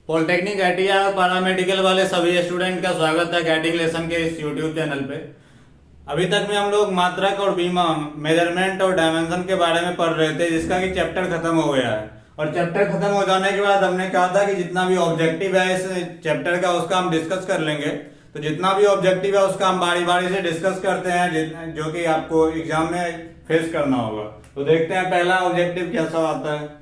Polytechnic घाटिया paramedical वाले सभी student का स्वागत है गैटिंग लेसन के इस यूट्यूब चैनल पे। अभी तक में हम लोग मात्रक और बीमा मेजरमेंट और डायमेंशन के बारे में पढ़ रहे थे, जिसका कि चैप्टर खत्म हो गया है। और चैप्टर खत्म हो जाने के बाद हमने कहा था कि जितना भी ऑब्जेक्टिव है इस चैप्टर का उसका हम डिस्कस कर लेंगे। तो जितना भी ऑब्जेक्टिव है उसका हम बारी बारी से डिस्कस करते हैं, जो कि आपको एग्जाम में फेस करना होगा। तो देखते हैं पहला ऑब्जेक्टिव कैसा आता है।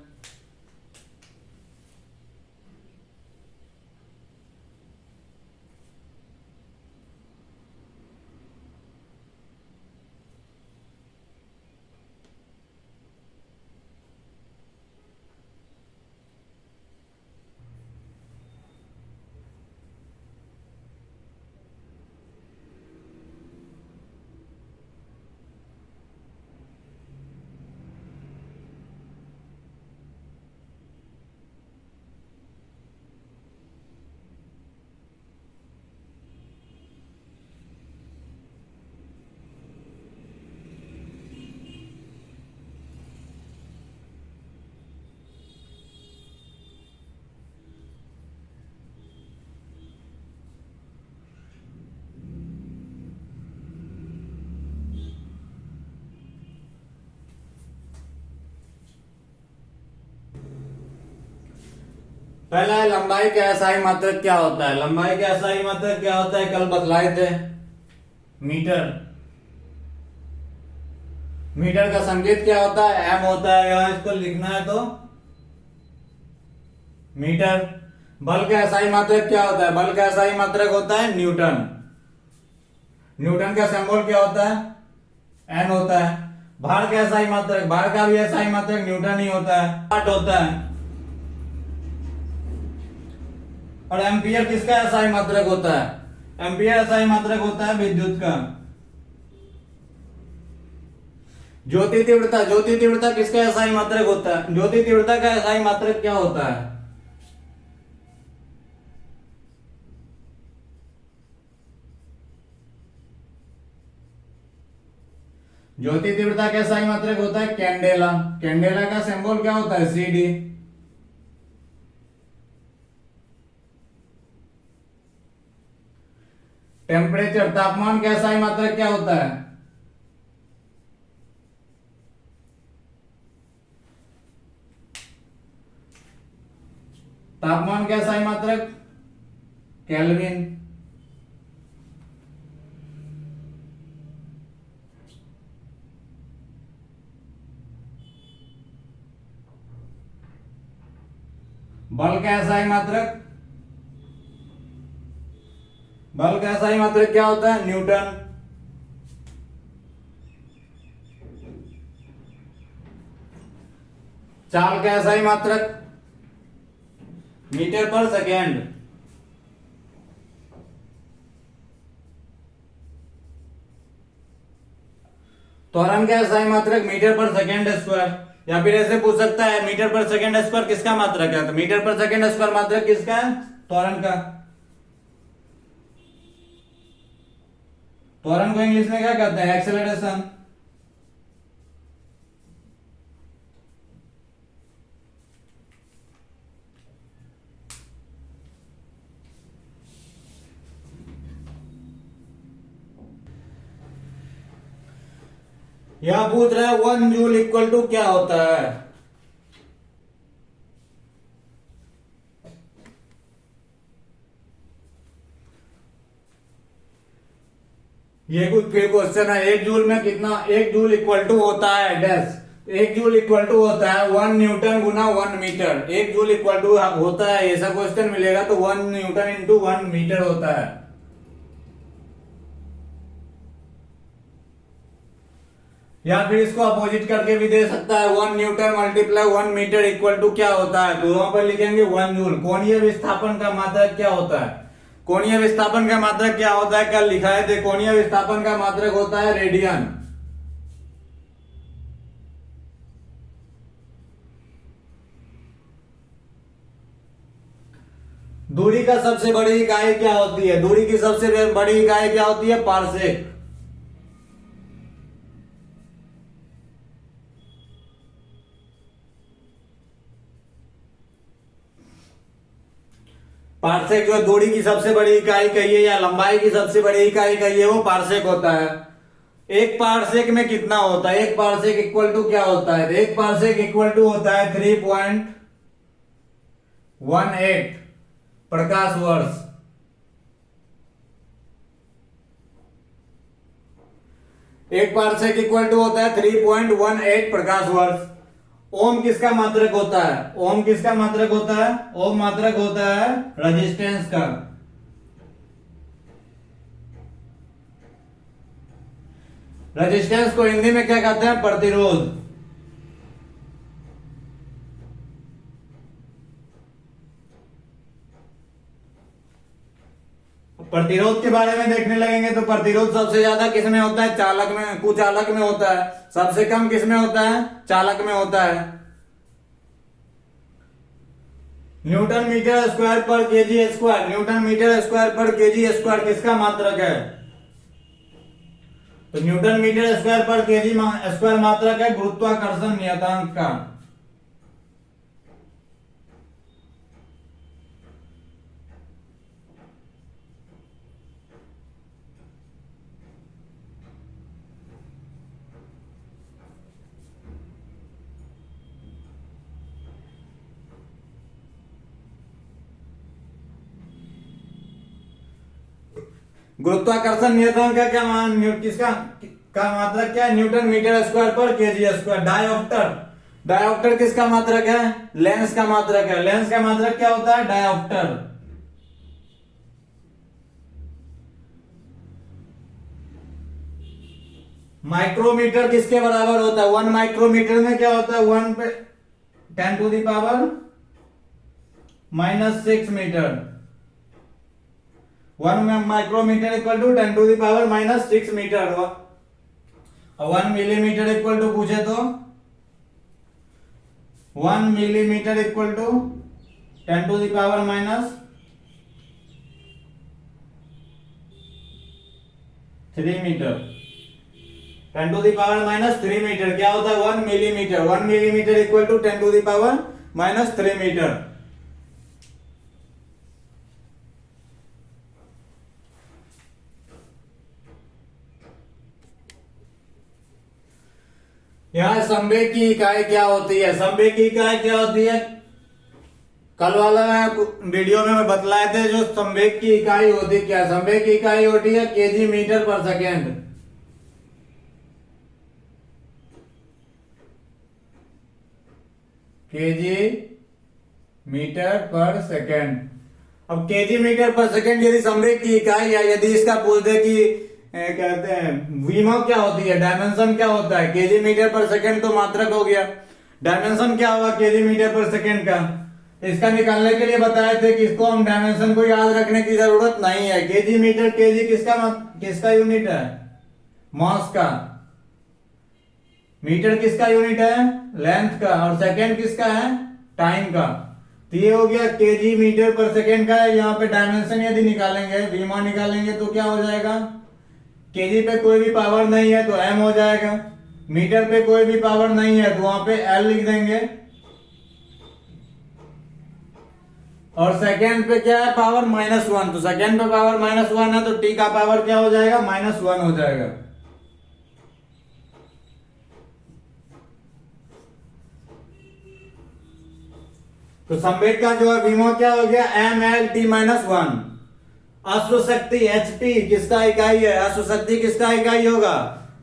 पहला है लंबाई का एसआई मात्रक क्या होता है। लंबाई का एसआई मात्रक क्या होता है कल बतलाए थे। मीटर। मीटर का संकेत क्या होता है, एम होता है। यहां इसको लिखना है तो मीटर। बल का एसआई मात्रक क्या होता है। बल का एसआई मात्रक होता है न्यूटन। न्यूटन का सिंबल क्या होता है, एन होता है। भार का एसआई मात्रक, भार का भी एसआई मात्रक न्यूटन ही होता है, वाट होता है। और एम्पियर किसका एसआई मात्रक होता है। एम्पियर एसआई मात्रक होता है विद्युत का। ज्योति तीव्रता, ज्योति तीव्रता किसका एसआई मात्रक होता है। ज्योति तीव्रता का एसआई मात्रक क्या होता है। ज्योति तीव्रता का एसआई मात्रक होता है कैंडेला। कैंडेला का सिंबल क्या होता है, सीडी। टेम्परेचर, तापमान का एसआई मात्रक क्या होता है। तापमान का एसआई मात्रक केल्विन। बल का एसआई मात्रक, बल का एसआई मात्रक क्या होता है, न्यूटन। चाल का एसआई मात्रक मीटर पर सेकेंड। त्वरण का एसआई मात्रक मीटर पर सेकेंड स्क्वायर। या फिर ऐसे पूछ सकता है मीटर पर सेकेंड स्क्वायर किसका मात्रक है। तो मीटर पर सेकेंड स्क्वायर मात्रक किसका है, त्वरण का। त्वरण को इंग्लिश में क्या कहते हैं, एक्सेलरेशन। यह पूछ रहा है 1 जूल इक्वल टू क्या होता है। ये कुछ फिर क्वेश्चन है। 1 जूल में कितना, 1 जूल इक्वल टू होता है डैश। 1 जूल इक्वल टू होता है 1 न्यूटन गुना 1 मीटर। 1 जूल इक्वल टू होता है, ऐसा क्वेश्चन मिलेगा तो 1 न्यूटन इंटू 1 मीटर होता है। या फिर इसको अपोजिट करके भी दे सकता है, 1 newton multiply 1 metre equal to क्या होता है। तो वहां पर लिखेंगे 1 जूल। कोणीय विस्थापन का मात्रक क्या होता है। कोणीय विस्थापन का मात्रक क्या होता है, कल लिखा है। कोणीय विस्थापन का मात्रक होता है रेडियन। दूरी का सबसे बड़ी इकाई क्या होती है। दूरी की सबसे बड़ी इकाई क्या होती है, पारसेक। पार्सेक जो दूरी की सबसे बड़ी इकाई कहिए या लंबाई की सबसे बड़ी इकाई कहिए, वो पार्सेक होता है। एक पार्सेक में कितना होता है? एक पार्सेक इक्वल टू क्या होता है? एक पार्सेक इक्वल टू होता है 3.18 प्रकाश वर्ष। एक पार्सेक इक्वल टू होता है 3.18 प्रकाश वर्ष। ओम किसका मात्रक होता है? ओम किसका मात्रक होता है? ओम मात्रक होता है रेजिस्टेंस का। रेजिस्टेंस को हिंदी में क्या कहते हैं? प्रतिरोध। प्रतिरोध के बारे में देखने लगेंगे तो प्रतिरोध सबसे ज्यादा किसमें होता है? चालक में, कुचालक में होता है। सबसे कम किसमें होता है? चालक में होता है। न्यूटन मीटर स्क्वायर पर KG square, newton metre square पर केजी स्क्वायर किसका मात्रक है? तो न्यूटन मीटर स्क्वायर पर केजी स्क्वायर मात्रक है गुरुत्वाकर्षण नियतांक का। गुरुत्वाकर्षण नियतांक का क्या मान, किसका का मात्रक क्या है? न्यूटन मीटर स्क्वायर पर केजी स्क्वायर। डायोप्टर, डायोप्टर किसका मात्रक है? लेंस का मात्रक है। लेंस का मात्रक क्या होता है? डायोप्टर। माइक्रोमीटर किसके बराबर होता है? 1 माइक्रोमीटर में क्या होता है? 1 पे 10⁻⁻6 metre. 1 micrometre equal to 10⁻⁻6 metre. 1 millimetre equal to पूछे तो 1 millimetre equal to 10⁻³ metre. 10⁻³ metre क्या होता है? 1 millimetre. 1 millimetre equal to 10⁻³ metre. यहां संवेग की इकाई क्या होती है? संवेग की इकाई क्या होती है? कल वाला वीडियो में मैं बतलाए थे जो संवेग की इकाई होती है। क्या संवेग की इकाई होती है? केजी मीटर पर सेकेंड। केजी मीटर पर सेकेंड। अब केजी मीटर पर सेकेंड यदि संवेग की इकाई है, यदि इसका पूछ दे कि कहते हैं विमा क्या होती है, डायमेंशन क्या होता है? केजी मीटर पर सेकेंड तो मात्रक हो गया, डायमेंशन क्या होगा केजी मीटर पर सेकेंड का? इसका निकालने के लिए बताए थे कि इसको हम डायमेंशन को याद रखने की जरूरत नहीं है। केजी मीटर, केजी किसका यूनिट है? मास का। मीटर किसका यूनिट है? लेंथ का। और सेकेंड किसका है? टाइम का। तो ये हो गया केजी मीटर पर सेकेंड का है। यहाँ पे डायमेंशन यदि निकालेंगे, विमा निकालेंगे तो क्या हो जाएगा? केजी पे कोई भी पावर नहीं है तो एम हो जाएगा। मीटर पे कोई भी पावर नहीं है तो वहां पे एल लिख देंगे। और सेकेंड पे क्या है? पावर -1। तो सेकेंड पे पावर -1 है तो टी का पावर क्या हो जाएगा? -1 हो जाएगा। तो संवेग का जो है विमा क्या हो गया? mLt-1। अश्वशक्ति HP किसका इकाई है? अश्वशक्ति किसका इकाई होगा?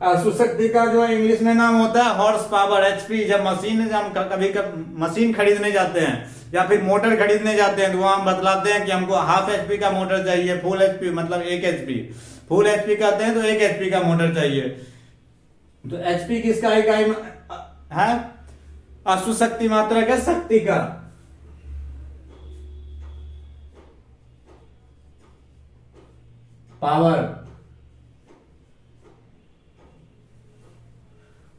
अश्वशक्ति का जो है इंग्लिश में नाम होता है हॉर्स पावर, HP। जब हम कभी मशीन खरीदने जाते हैं या फिर मोटर खरीदने जाते हैं तो वहां हम बतलाते हैं कि हमको हाफ HP का मोटर चाहिए, फुल HP मतलब 1 HP। फुल HP कहते हैं तो 1 HP का मोटर चाहिए। तो HP किसका इकाई है? अश्वशक्ति मात्रक है शक्ति का। पावर।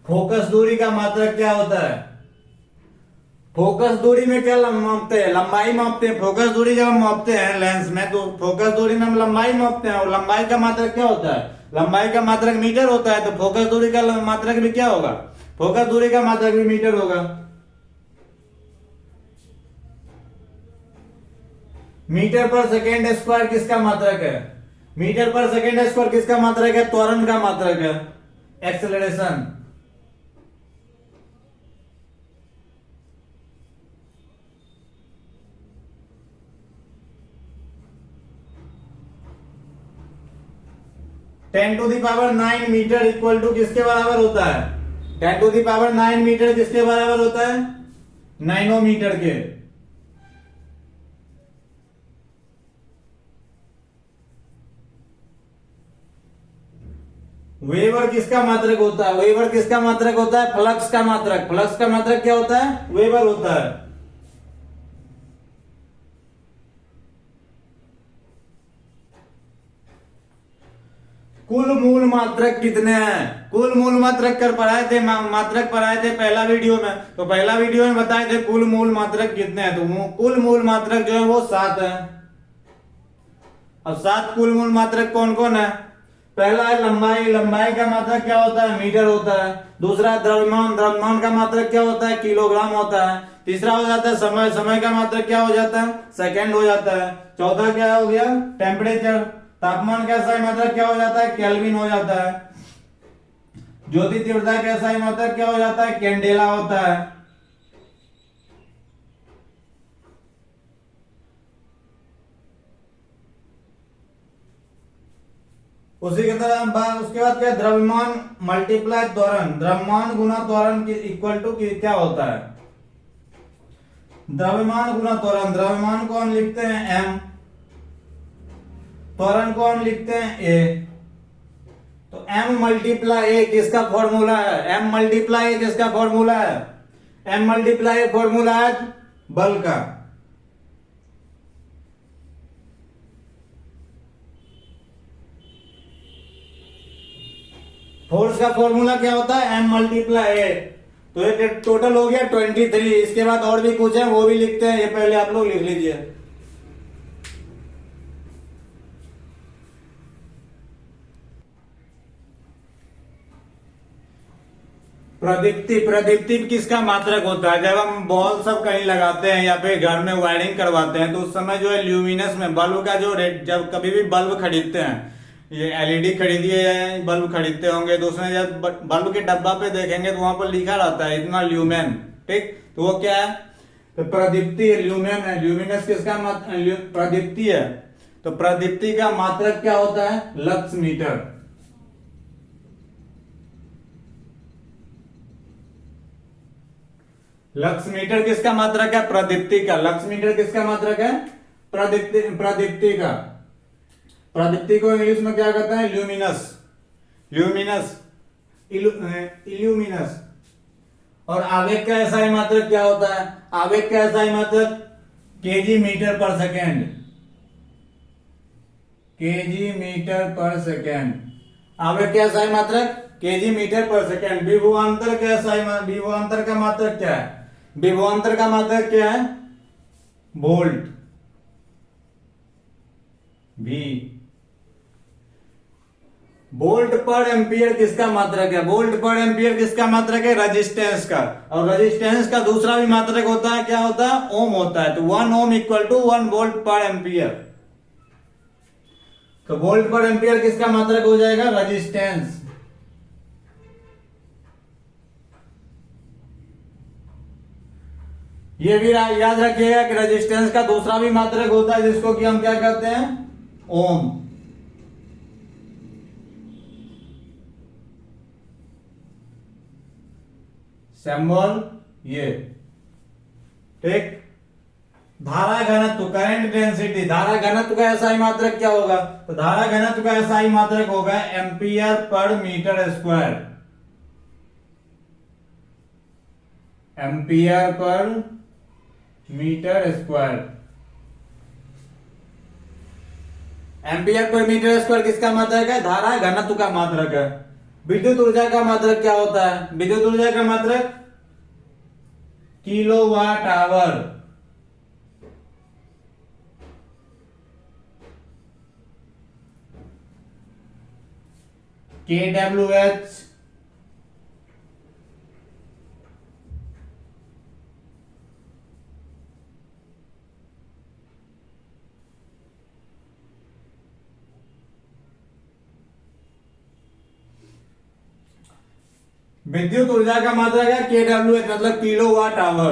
फोकस दूरी का मात्रक क्या होता है? फोकस दूरी में क्या मापते हैं? लंबाई मापते हैं। फोकस दूरी जब हम मापते हैं लेंस में तो फोकस दूरी में हम लंबाई मापते हैं। और लंबाई का मात्रक क्या होता है? लंबाई का मात्रक मीटर होता है। तो फोकस दूरी का मात्रक भी क्या होगा? फोकस दूरी का मात्रक भी मीटर होगा। मीटर पर सेकेंड स्क्वायर किसका मात्रक है? मीटर पर सेकेंड स्क्वायर किसका मात्रक है? त्वरण का मात्रक है, acceleration. Ten to the power 9 metre equal to किसके बराबर होता है? 10 टू दी पावर 9 मीटर किसके बराबर होता है? नाइनोमीटर के। वेबर किसका मात्रक होता है? वेबर किसका मात्रक होता है? फ्लक्स का मात्रक। फ्लक्स का मात्रक क्या होता है? वेबर होता है। कुल मूल मात्रक कितने हैं? कुल मूल मात्रक कर पढ़ाए थे, मात्रक पढ़ाए थे पहला वीडियो में। तो पहला वीडियो में बताए थे कुल मूल मात्रक कितने हैं। तो कुल मूल मात्रक जो है वो 7 है। अब 7 कुल मूल मात्रक कौन कौन है? पहला है लंबाई। लंबाई का मात्रक क्या होता है? मीटर होता है। दूसरा द्रव्यमान। द्रव्यमान का मात्रक क्या होता है? किलोग्राम होता है। तीसरा हो जाता है समय। समय का मात्रक क्या हो जाता है? सेकंड हो जाता है। चौथा क्या हो गया? टेम्परेचर। तापमान का सही मात्रक क्या हो जाता है? केल्विन हो जाता है। ज्योति तीव्रता का सही मात्रक क्या हो जाता है? कैंडेला होता है। उसी की तरह उसके बाद क्या? द्रव्यमान मल्टीप्लाई त्वरण। द्रव्यमान गुना त्वरण इक्वल टू क्या होता है? द्रव्यमान गुना त्वरण। द्रव्यमान को हम लिखते हैं m, त्वरण को हम लिखते हैं a। तो m मल्टीप्लाई a किसका फॉर्मूला है? m मल्टीप्लाई a किसका फॉर्मूला है? m मल्टीप्लाई फॉर्मूला है बल का। फोर्स का फॉर्मूला क्या होता है? m multiply a। तो ये टोटल हो गया 23। इसके बाद और भी कुछ है वो भी लिखते हैं, ये पहले आप लोग लिख लीजिए। प्रदीप्ति। प्रदीप्ति किसका मात्रक होता है? जब हम बॉल सब कहीं लगाते हैं या फिर घर में वायरिंग करवाते हैं तो उस समय जो है ल्यूमिनस में बल्ब का जो रेट, जब कभी भी बल्ब खरीदते हैं, ये एलईडी खरीदिए या बल्ब खरीदते होंगे तो उसमें जब बल्ब के डब्बा पे देखेंगे तो वहां पर लिखा रहता है इतना ल्यूमेन। ठीक, तो वो क्या है? तो प्रदीप्ति ल्यूमेन है। ल्यूमिनस किसका प्रदीप्ति है। तो प्रदीप्ति का मात्रक क्या होता है? Lux meter. लक्स मीटर किसका मात्रक है? प्रदीप्ति का। लक्स मीटर किसका मात्रक है? प्रदीप्ति का। प्रदीप्ति को इंग्लिश में क्या कहते हैं? ल्यूमिनस। ल्यूमिनस, इल्यूमिनस। और आवेग का एसआई मात्रक क्या होता है? आवेग का एसआई मात्रक केजी मीटर पर सेकेंड। केजी मीटर पर सेकेंड। आवेग का एसआई मात्रक केजी मीटर पर सेकेंड। विभवांतर का एसआई, विभवांतर का मात्रक क्या है? विभवांतर का मात्रक क्या है? वोल्ट। भी वोल्ट पर एम्पियर किसका मात्रक है? वोल्ट पर एम्पियर किसका मात्रक है? रेजिस्टेंस का। और रेजिस्टेंस का दूसरा भी मात्रक होता है, क्या होता है? ओम होता है। तो 1 ओम इक्वल टू 1 वोल्ट पर एम्पियर। तो वोल्ट पर एम्पियर किसका मात्रक हो जाएगा? रेजिस्टेंस। ये भी याद रखिएगा कि रेजिस्टेंस का दूसरा भी मात्रक होता है जिसको कि हम क्या कहते हैं? ओम। सिंबल ये। ठीक, धारा घनत्व, करंट डेंसिटी। धारा घनत्व का एसआई मात्रक क्या होगा? तो धारा घनत्व का एसआई मात्रक होगा ampere per metre square. Ampere per metre square. Ampere per metre square किसका मात्रक है? धारा घनत्व का मात्रक है। विद्युत ऊर्जा का मात्रक क्या होता है? विद्युत ऊर्जा का मात्रक किलोवाट आवर। KWH। विद्युत ऊर्जा का मात्रक है KWH, मतलब किलोवाट आवर,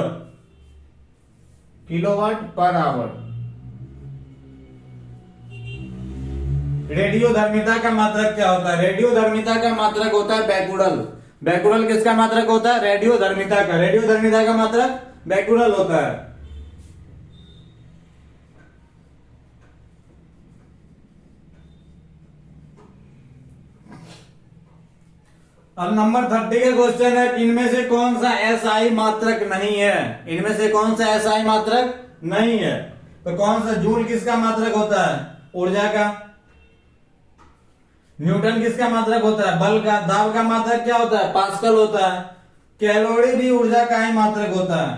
किलोवाट पर आवर। रेडियोधर्मिता का मात्रक क्या होता है? रेडियोधर्मिता का मात्रक होता है बैकुरल। बैकुरल किसका मात्रक होता है? रेडियोधर्मिता का। रेडियोधर्मिता का मात्रक बैकुरल होता है। अब नंबर 30 का क्वेश्चन है, इनमें से कौन सा एसआई मात्रक नहीं है? इनमें से कौन सा एसआई मात्रक नहीं है? तो कौन सा? जूल किसका मात्रक होता है? ऊर्जा का। न्यूटन किसका मात्रक होता है? बल का। दाब का मात्रक क्या होता है? पास्कल होता है। कैलोरी भी ऊर्जा का ही मात्रक होता है,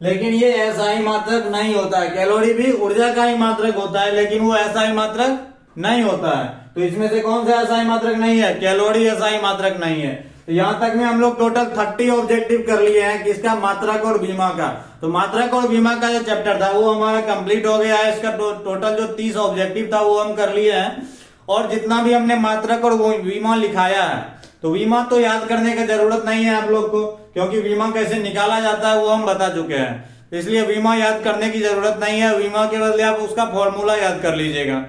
लेकिन ये एसआई मात्रक नहीं होता है। कैलोरी भी ऊर्जा का ही मात्रक होता है, लेकिन वो एसआई मात्रक नहीं होता है। तो इसमें से कौन सा एसआई मात्रक नहीं है? कैलोरी एसआई मात्रक नहीं है। तो यहां तक में हम लोग टोटल 30 ऑब्जेक्टिव कर लिए हैं, किसका? मात्रक और बीमा का। तो मात्रक और बीमा का जो चैप्टर था वो हमारा कंप्लीट हो गया है। इसका टोटल जो 30 ऑब्जेक्टिव था वो हम कर लिए हैं। और जितना भी हमने मात्रक और बीमा लिखाया है, तो बीमा तो याद करने की जरूरत नहीं है आप लोग को, क्योंकि बीमा कैसे निकाला जाता है वो हम बता चुके हैं। इसलिए बीमा याद करने की जरूरत नहीं है। बीमा के बदले आप उसका फॉर्मूला याद कर लीजिएगा।